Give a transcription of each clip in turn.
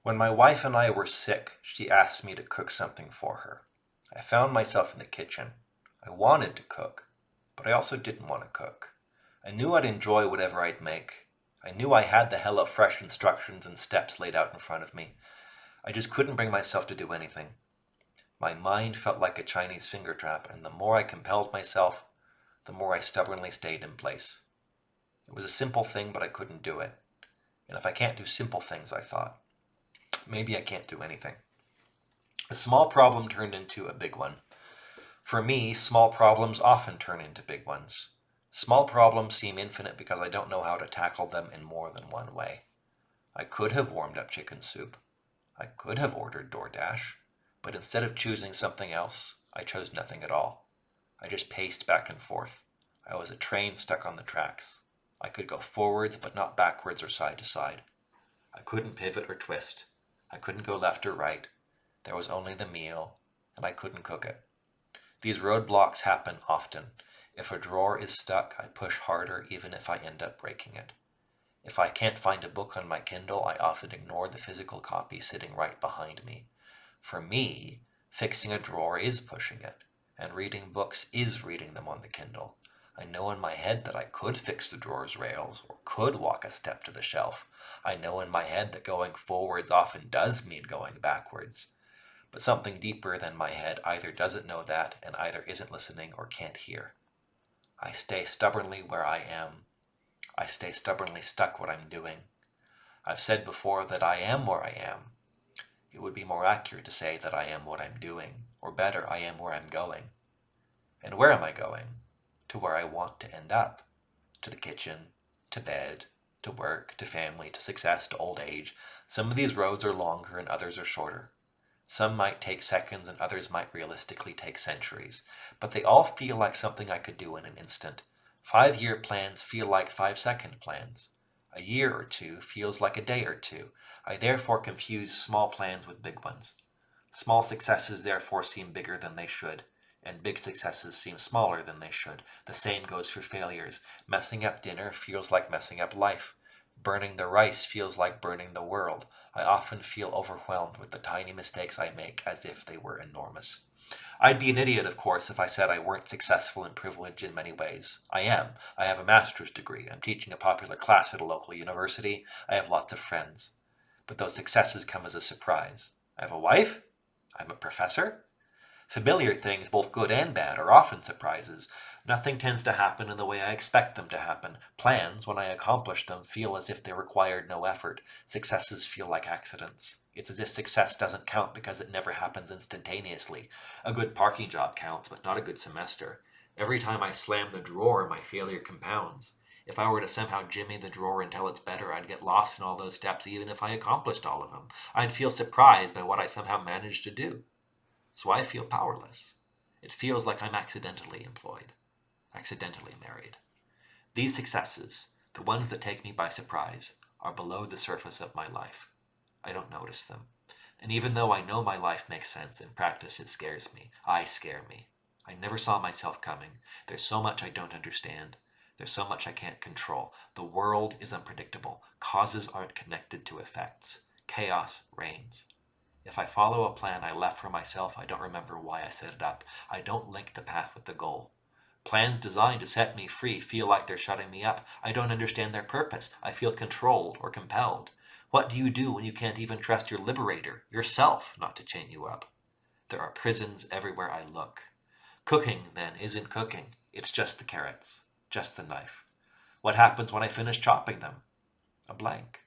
When my wife and I were sick, she asked me to cook something for her. I found myself in the kitchen. I wanted to cook, but I also didn't want to cook. I knew I'd enjoy whatever I'd make. I knew I had the HelloFresh instructions and steps laid out in front of me. I just couldn't bring myself to do anything. My mind felt like a Chinese finger trap, and the more I compelled myself, the more I stubbornly stayed in place. It was a simple thing, but I couldn't do it. And if I can't do simple things, I thought, maybe I can't do anything. A small problem turned into a big one. For me, small problems often turn into big ones. Small problems seem infinite because I don't know how to tackle them in more than one way. I could have warmed up chicken soup. I could have ordered DoorDash. But instead of choosing something else, I chose nothing at all. I just paced back and forth. I was a train stuck on the tracks. I could go forwards, but not backwards or side to side. I couldn't pivot or twist. I couldn't go left or right. There was only the meal, and I couldn't cook it. These roadblocks happen often. If a drawer is stuck, I push harder even if I end up breaking it. If I can't find a book on my Kindle, I often ignore the physical copy sitting right behind me. For me, fixing a drawer is pushing it, and reading books is reading them on the Kindle. I know in my head that I could fix the drawer's rails, or could walk a step to the shelf. I know in my head that going forwards often does mean going backwards. But something deeper than my head either doesn't know that and either isn't listening or can't hear. I stay stubbornly where I am. I stay stubbornly stuck what I'm doing. I've said before that I am where I am. It would be more accurate to say that I am what I'm doing, or better, I am where I'm going. And where am I going? To where I want to end up. To the kitchen, to bed, to work, to family, to success, to old age. Some of these roads are longer and others are shorter. Some might take seconds and others might realistically take centuries, but they all feel like something I could do in an instant. 5-year plans feel like 5-second plans. A year or two feels like a day or two. I therefore confuse small plans with big ones. Small successes therefore seem bigger than they should, and big successes seem smaller than they should. The same goes for failures. Messing up dinner feels like messing up life. Burning the rice feels like burning the world. I often feel overwhelmed with the tiny mistakes I make as if they were enormous. I'd be an idiot, of course, if I said I weren't successful and privileged in many ways. I am. I have a master's degree. I'm teaching a popular class at a local university. I have lots of friends. But those successes come as a surprise. I have a wife. I'm a professor. Familiar things, both good and bad, are often surprises. Nothing tends to happen in the way I expect them to happen. Plans, when I accomplish them, feel as if they required no effort. Successes feel like accidents. It's as if success doesn't count because it never happens instantaneously. A good parking job counts, but not a good semester. Every time I slam the drawer, my failure compounds. If I were to somehow jimmy the drawer until it's better, I'd get lost in all those steps even if I accomplished all of them. I'd feel surprised by what I somehow managed to do. So I feel powerless. It feels like I'm accidentally employed, accidentally married. These successes, the ones that take me by surprise, are below the surface of my life. I don't notice them. And even though I know my life makes sense, in practice it scares me. I scare me. I never saw myself coming. There's so much I don't understand. There's so much I can't control. The world is unpredictable. Causes aren't connected to effects. Chaos reigns. If I follow a plan I left for myself, I don't remember why I set it up. I don't link the path with the goal. Plans designed to set me free feel like they're shutting me up. I don't understand their purpose. I feel controlled or compelled. What do you do when you can't even trust your liberator, yourself, not to chain you up? There are prisons everywhere I look. Cooking, then, isn't cooking. It's just the carrots, just the knife. What happens when I finish chopping them? A blank.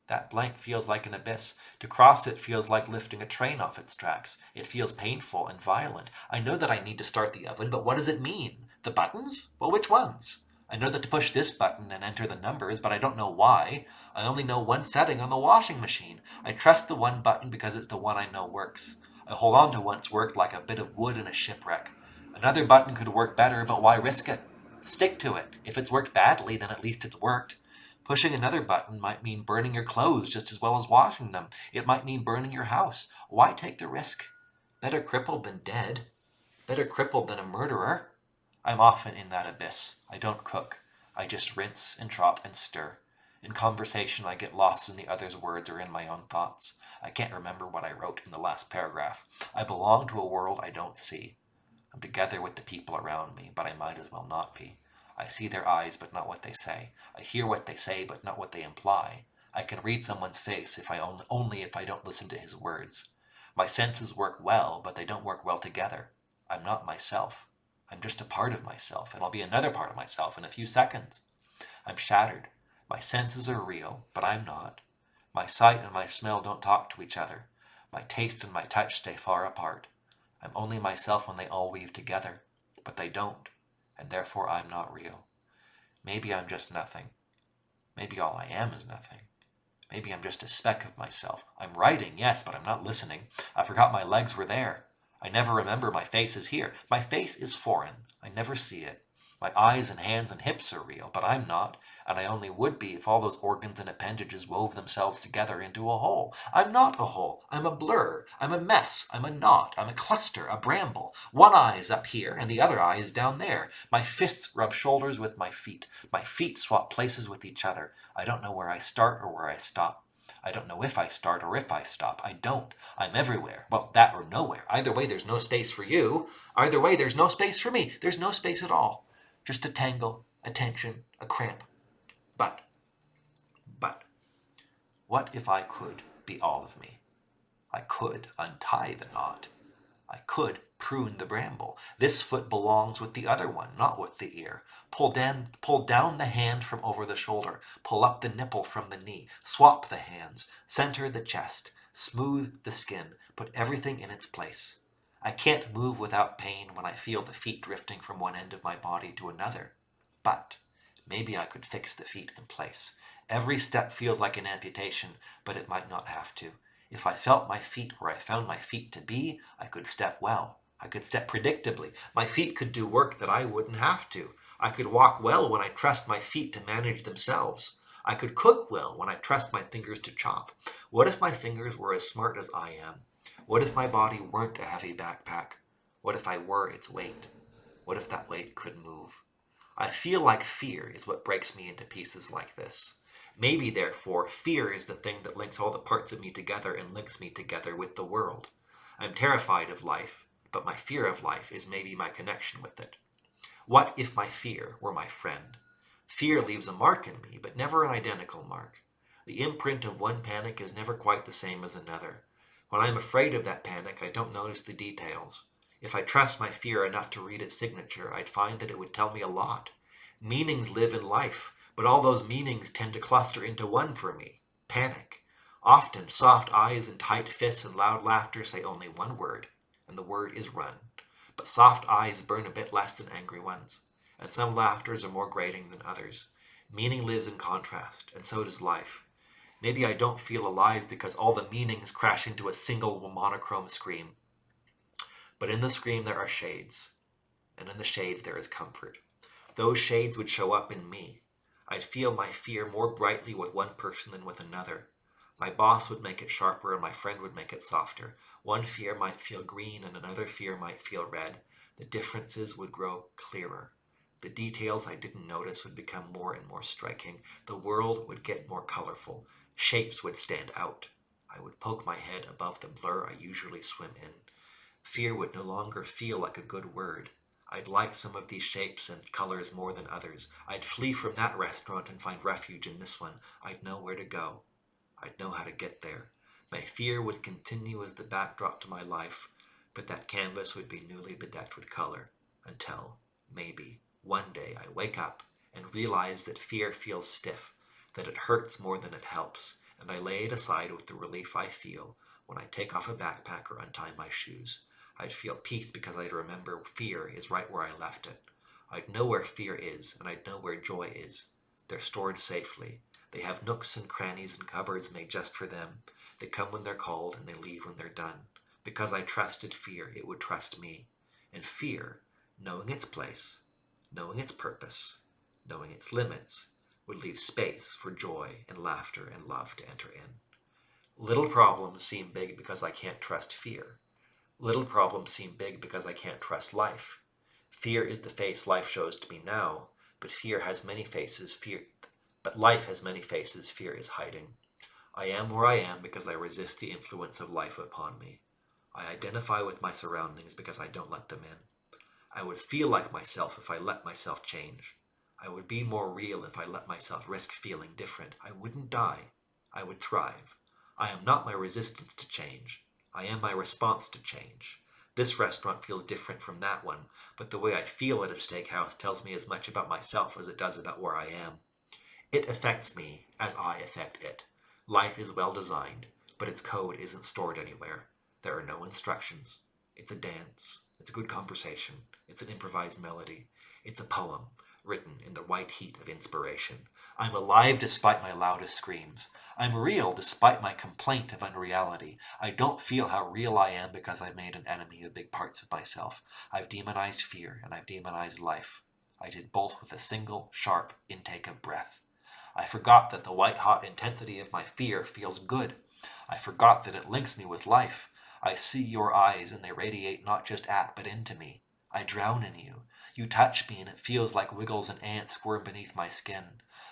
That blank feels like an abyss. To cross it feels like lifting a train off its tracks. It feels painful and violent. I know that I need to start the oven, but what does it mean? The buttons? Well, which ones? I know that to push this button and enter the numbers, but I don't know why. I only know one setting on the washing machine. I trust the one button because it's the one I know works. I hold on to what's worked like a bit of wood in a shipwreck. Another button could work better, but why risk it? Stick to it. If it's worked badly, then at least it's worked. Pushing another button might mean burning your clothes just as well as washing them. It might mean burning your house. Why take the risk? Better crippled than dead. Better crippled than a murderer. I'm often in that abyss. I don't cook. I just rinse and chop and stir. In conversation, I get lost in the other's words or in my own thoughts. I can't remember what I wrote in the last paragraph. I belong to a world I don't see. I'm together with the people around me, but I might as well not be. I see their eyes, but not what they say. I hear what they say, but not what they imply. I can read someone's face only if I don't listen to his words. My senses work well, but they don't work well together. I'm not myself. I'm just a part of myself, and I'll be another part of myself in a few seconds. I'm shattered. My senses are real, but I'm not. My sight and my smell don't talk to each other. My taste and my touch stay far apart. I'm only myself when they all weave together, but they don't, and therefore I'm not real. Maybe I'm just nothing. Maybe all I am is nothing. Maybe I'm just a speck of myself. I'm writing, yes, but I'm not listening. I forgot my legs were there. I never remember my face is here. My face is foreign. I never see it. My eyes and hands and hips are real, but I'm not, and I only would be if all those organs and appendages wove themselves together into a whole. I'm not a whole. I'm a blur. I'm a mess. I'm a knot. I'm a cluster, a bramble. One eye is up here, and the other eye is down there. My fists rub shoulders with my feet. My feet swap places with each other. I don't know where I start or where I stop. I don't know if I start or if I stop. I don't. I'm everywhere. Well, that or nowhere. Either way, there's no space for you. Either way, there's no space for me. There's no space at all. Just a tangle, a tension, a cramp. But, what if I could be all of me? I could untie the knot. I could prune the bramble. This foot belongs with the other one, not with the ear. Pull down the hand from over the shoulder. Pull up the nipple from the knee. Swap the hands. Center the chest. Smooth the skin. Put everything in its place. I can't move without pain when I feel the feet drifting from one end of my body to another. But maybe I could fix the feet in place. Every step feels like an amputation, but it might not have to. If I felt my feet where I found my feet to be, I could step well. I could step predictably. My feet could do work that I wouldn't have to. I could walk well when I trust my feet to manage themselves. I could cook well when I trust my fingers to chop. What if my fingers were as smart as I am? What if my body weren't a heavy backpack? What if I were its weight? What if that weight could move? I feel like fear is what breaks me into pieces like this. Maybe, therefore, fear is the thing that links all the parts of me together and links me together with the world. I'm terrified of life, but my fear of life is maybe my connection with it. What if my fear were my friend? Fear leaves a mark in me, but never an identical mark. The imprint of one panic is never quite the same as another. When I'm afraid of that panic, I don't notice the details. If I trust my fear enough to read its signature, I'd find that it would tell me a lot. Meanings live in life, but all those meanings tend to cluster into one for me: panic. Often, soft eyes and tight fists and loud laughter say only one word, and the word is run. But soft eyes burn a bit less than angry ones, and some laughters are more grating than others. Meaning lives in contrast, and so does life. Maybe I don't feel alive because all the meanings crash into a single monochrome scream. But in the scream there are shades, and in the shades there is comfort. Those shades would show up in me. I'd feel my fear more brightly with one person than with another. My boss would make it sharper and my friend would make it softer. One fear might feel green and another fear might feel red. The differences would grow clearer. The details I didn't notice would become more and more striking. The world would get more colorful. Shapes would stand out. I would poke my head above the blur I usually swim in. Fear would no longer feel like a good word. I'd like some of these shapes and colors more than others. I'd flee from that restaurant and find refuge in this one. I'd know where to go. I'd know how to get there. My fear would continue as the backdrop to my life, but that canvas would be newly bedecked with color until, maybe, one day I wake up and realize that fear feels stiff, that it hurts more than it helps, and I lay it aside with the relief I feel when I take off a backpack or untie my shoes. I'd feel peace because I'd remember fear is right where I left it. I'd know where fear is, and I'd know where joy is. They're stored safely. They have nooks and crannies and cupboards made just for them. They come when they're called, and they leave when they're done. Because I trusted fear, it would trust me. And fear, knowing its place, knowing its purpose, knowing its limits, would leave space for joy and laughter and love to enter in. Little problems seem big because I can't trust fear. Little problems seem big because I can't trust life. Fear is the face life shows to me now, but fear has many faces. But life has many faces fear is hiding. I am where I am because I resist the influence of life upon me. I identify with my surroundings because I don't let them in. I would feel like myself if I let myself change. I would be more real if I let myself risk feeling different. I wouldn't die. I would thrive. I am not my resistance to change. I am my response to change. This restaurant feels different from that one, but the way I feel at a steakhouse tells me as much about myself as it does about where I am. It affects me as I affect it. Life is well designed, but its code isn't stored anywhere. There are no instructions. It's a dance. It's a good conversation. It's an improvised melody. It's a poem, written in the white heat of inspiration. I'm alive despite my loudest screams. I'm real despite my complaint of unreality. I don't feel how real I am because I've made an enemy of big parts of myself. I've demonized fear and I've demonized life. I did both with a single, sharp intake of breath. I forgot that the white-hot intensity of my fear feels good. I forgot that it links me with life. I see your eyes and they radiate not just at but into me. I drown in you. You touch me and it feels like wiggles and ants squirm beneath my skin.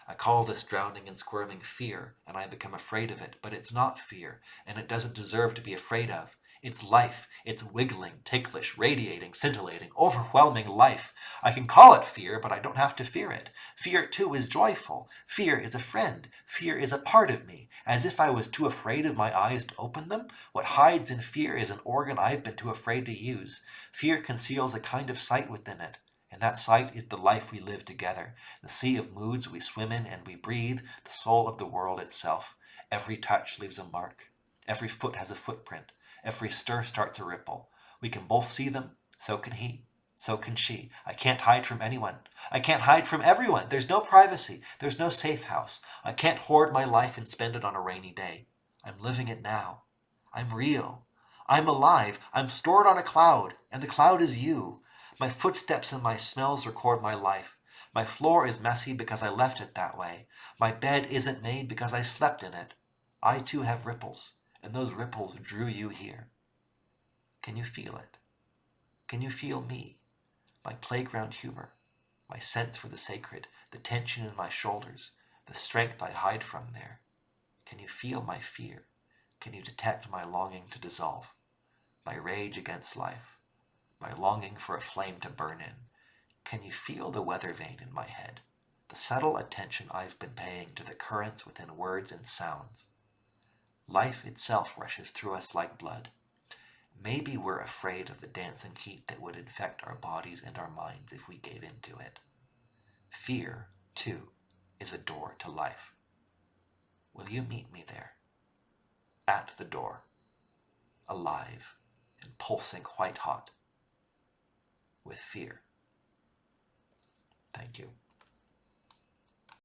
I call this drowning and squirming fear, and I become afraid of it, but it's not fear, and it doesn't deserve to be afraid of. It's life. It's wiggling, ticklish, radiating, scintillating, overwhelming life. I can call it fear, but I don't have to fear it. Fear, too, is joyful. Fear is a friend. Fear is a part of me. As if I was too afraid of my eyes to open them? What hides in fear is an organ I've been too afraid to use. Fear conceals a kind of sight within it. And that sight is the life we live together, the sea of moods we swim in and we breathe, the soul of the world itself. Every touch leaves a mark. Every foot has a footprint. Every stir starts a ripple. We can both see them. So can he. So can she. I can't hide from anyone. I can't hide from everyone. There's no privacy. There's no safe house. I can't hoard my life and spend it on a rainy day. I'm living it now. I'm real. I'm alive. I'm stored on a cloud, and the cloud is you. My footsteps and my smells record my life. My floor is messy because I left it that way. My bed isn't made because I slept in it. I too have ripples, and those ripples drew you here. Can you feel it? Can you feel me? My playground humor, my sense for the sacred, the tension in my shoulders, the strength I hide from there. Can you feel my fear? Can you detect my longing to dissolve? My rage against life? My longing for a flame to burn in? Can you feel the weather vane in my head? The subtle attention I've been paying to the currents within words and sounds? Life itself rushes through us like blood. Maybe we're afraid of the dancing heat that would infect our bodies and our minds if we gave in to it. Fear, too, is a door to life. Will you meet me there? At the door, alive and pulsing white hot with fear. Thank you.